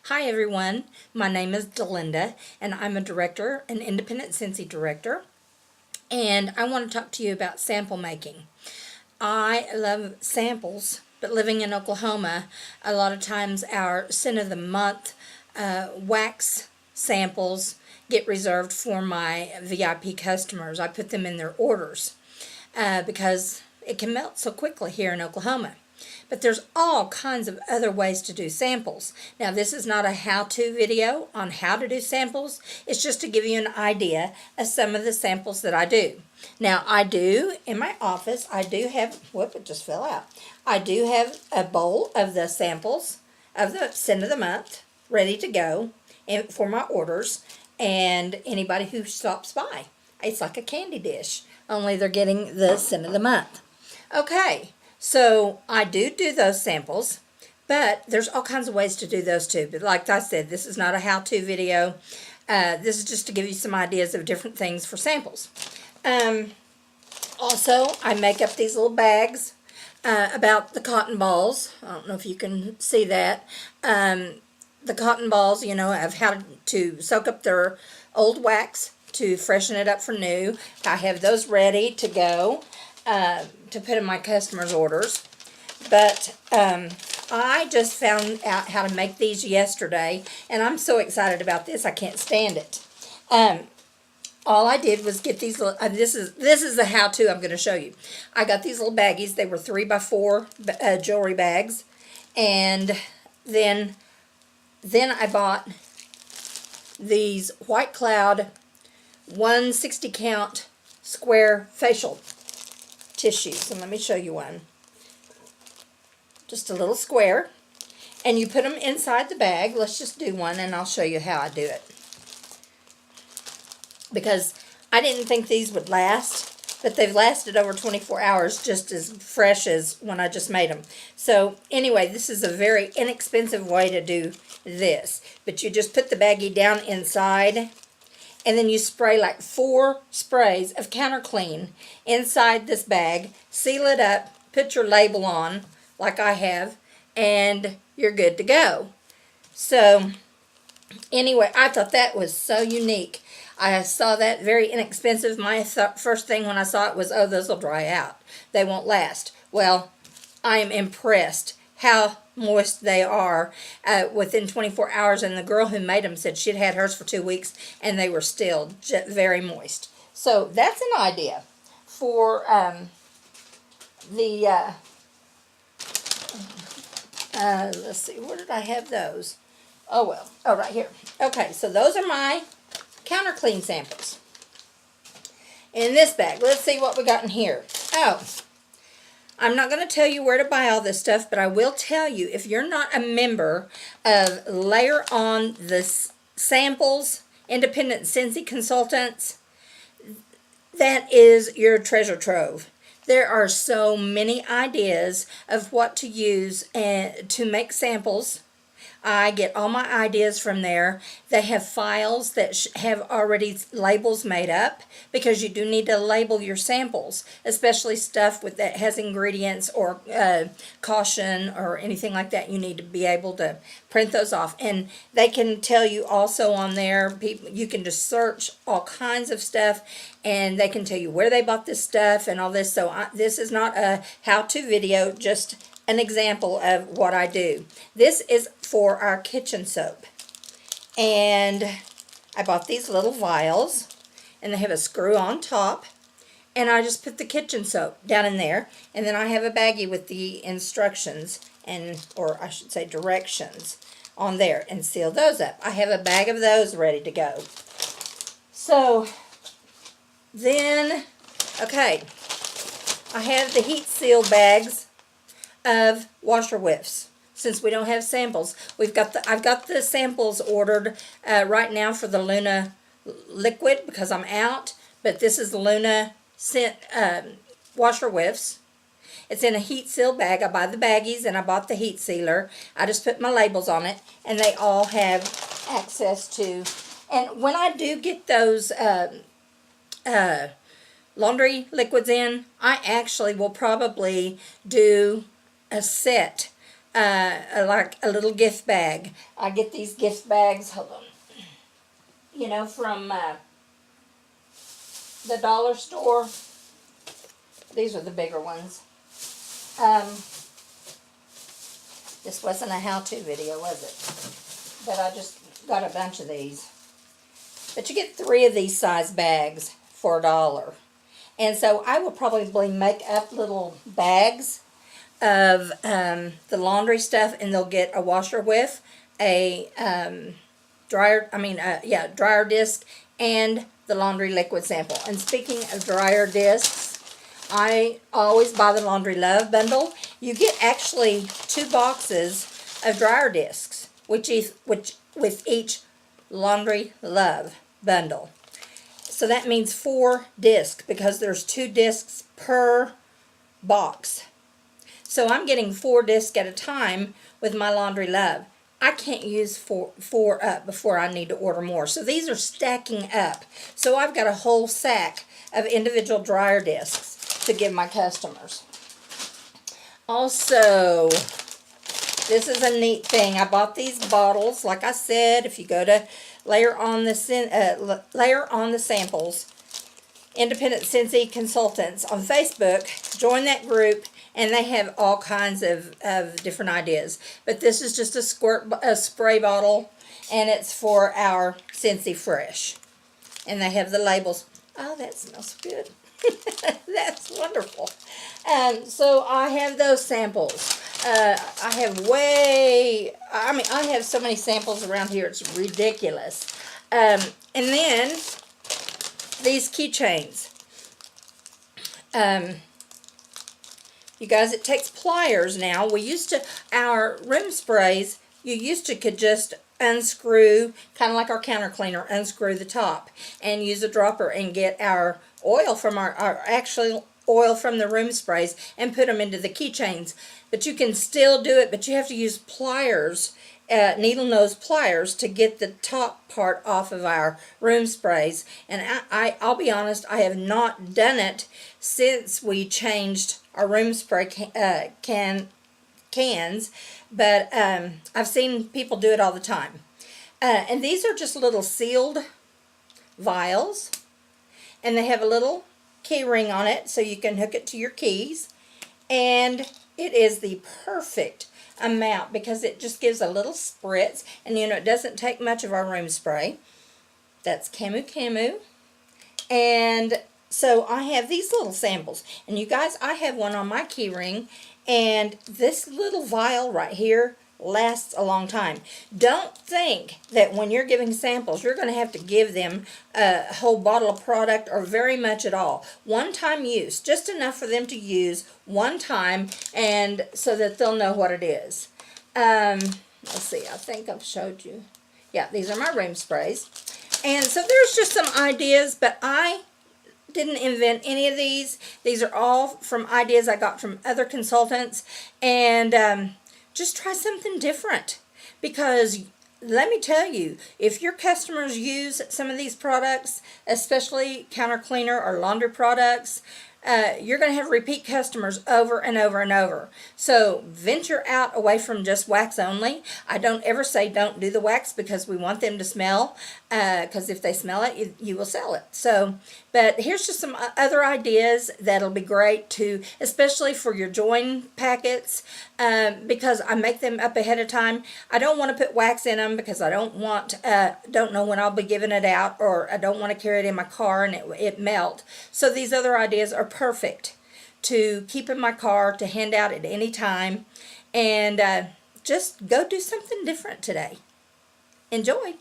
Hi everyone, my name is Delinda and I'm a director, an independent Scentsy director, and I want to talk to you about sample making. I love samples, but living in Oklahoma, a lot of times our scent of the month wax samples get reserved for my VIP customers. I put them in their orders because it can melt so quickly here in Oklahoma. But there's all kinds of other ways to do samples. Now, this is not a how-to video on how to do samples. It's just to give you an idea of some of the samples that I do. Now, I do, in my office, I do have, whoop, it just fell out. I do have a bowl of the samples of the scent of the month ready to go for my orders and anybody who stops by. It's like a candy dish, only they're getting the scent of the month. Okay. So I do those samples, but there's all kinds of ways to do those too. But like I said, this is not a how-to video. This is just to give you some ideas of different things for samples. Also, I make up these little bags about the cotton balls. I don't know if you can see that. The cotton balls, you know, of how to soak up their old wax to freshen it up for new. I have those ready to go. To put in my customers' orders, but I just found out how to make these yesterday, and I'm so excited about this. I can't stand it. All I did was get these little. This is the how-to I'm going to show you. I got these little baggies. They were 3x4 jewelry bags, and then I bought these White Cloud 160 count square facial tissues, and let me show you one. Just a little square, and you put them inside the bag. Let's just do one, and I'll show you how I do it, because I didn't think these would last, but they've lasted over 24 hours just as fresh as when I just made them. So anyway, this is a very inexpensive way to do this, but you just put the baggie down inside, and then you spray like 4 sprays of Counter Clean inside this bag, seal it up, put your label on, like I have, and you're good to go. So, anyway, I thought that was so unique. I saw that very inexpensive. My first thing when I saw it was, oh, those will dry out. They won't last. Well, I am impressed how moist they are within 24 hours, and the girl who made them said she'd had hers for 2 weeks and they were still very moist. So that's an idea for let's see, where did I have those? Oh well, oh, right here. Okay, so those are my Counter Clean samples in this bag. Let's see what we got in here. Oh, I'm not going to tell you where to buy all this stuff, but I will tell you, if you're not a member of Layer On the Samples Independent Scentsy Consultants, that is your treasure trove. There are so many ideas of what to use to make samples. I get all my ideas from there. They have files that have already labels made up, because you do need to label your samples, especially stuff that has ingredients or caution or anything like that. You need to be able to print those off, and they can tell you also on there. You can just search all kinds of stuff, and they can tell you where they bought this stuff and all this. So this is not a how-to video, just an example of what I do. This is for our kitchen soap, and I bought these little vials, and they have a screw on top, and I just put the kitchen soap down in there, and then I have a baggie with the instructions, or I should say directions, on there, and seal those up. I have a bag of those ready to go. So then, okay, I have the heat seal bags of washer whiffs. Since we don't have samples, I've got the samples ordered right now for the Luna liquid, because I'm out, but this is the Luna scent washer whiffs. It's in a heat seal bag. I buy the baggies and I bought the heat sealer. I just put my labels on it, and they all have access to. And when I do get those laundry liquids in, I actually will probably do a set like a little gift bag. I get these gift bags, hold on, you know, from the dollar store. These are the bigger ones. This wasn't a how-to video, was it? But I just got a bunch of these. But you get 3 of these size bags for $1. And so I will probably make up little bags of the laundry stuff, and they'll get a washer with a dryer disc and the laundry liquid sample. And speaking of dryer discs, I always buy the Laundry Love bundle. You get actually 2 boxes of dryer discs, which with each Laundry Love bundle. So that means 4 discs, because there's 2 discs per box. So I'm getting 4 discs at a time with my Laundry Love. I can't use four up before I need to order more. So these are stacking up. So I've got a whole sack of individual dryer discs to give my customers. Also, this is a neat thing. I bought these bottles. Like I said, if you go to layer on the samples, Independent Scentsy Consultants on Facebook, join that group, and they have all kinds of different ideas. But this is just a spray bottle, and it's for our Scentsy Fresh. And they have the labels. Oh, that smells good. That's wonderful. So I have those samples. I have so many samples around here, it's ridiculous. And then these keychains. You guys, it takes pliers now. Our room sprays, you used to could just unscrew, kind of like our counter cleaner, unscrew the top and use a dropper and get our oil from our actual oil from the room sprays and put them into the keychains. But you can still do it, but you have to use pliers, needle nose pliers, to get the top part off of our room sprays. And I'll be honest, I have not done it since we changed our room spray cans, but I've seen people do it all the time. And these are just little sealed vials, and they have a little key ring on it so you can hook it to your keys, and it is the perfect amount because it just gives a little spritz, and you know, it doesn't take much of our room spray. That's Camu. And so I have these little samples, and you guys, I have one on my key ring, and this little vial right here lasts a long time. Don't think that when you're giving samples you're going to have to give them a whole bottle of product or very much at all. One-time use, just enough for them to use one time, and so that they'll know what it is. Let's see, I think I've showed you. Yeah, these are my room sprays. And so there's just some ideas, but I didn't invent any of these. These are all from ideas I got from other consultants, and just try something different, because let me tell you, if your customers use some of these products, especially counter cleaner or laundry products, you're going to have repeat customers over and over and over. So venture out away from just wax only. I don't ever say don't do the wax, because we want them to smell, because if they smell it, you will sell it. So, but here's just some other ideas that'll be great too, especially for your join packets, because I make them up ahead of time. I don't want to put wax in them because I don't know when I'll be giving it out, or I don't want to carry it in my car and it melt. So these other ideas are perfect to keep in my car, to hand out at any time, and just go do something different today. Enjoy.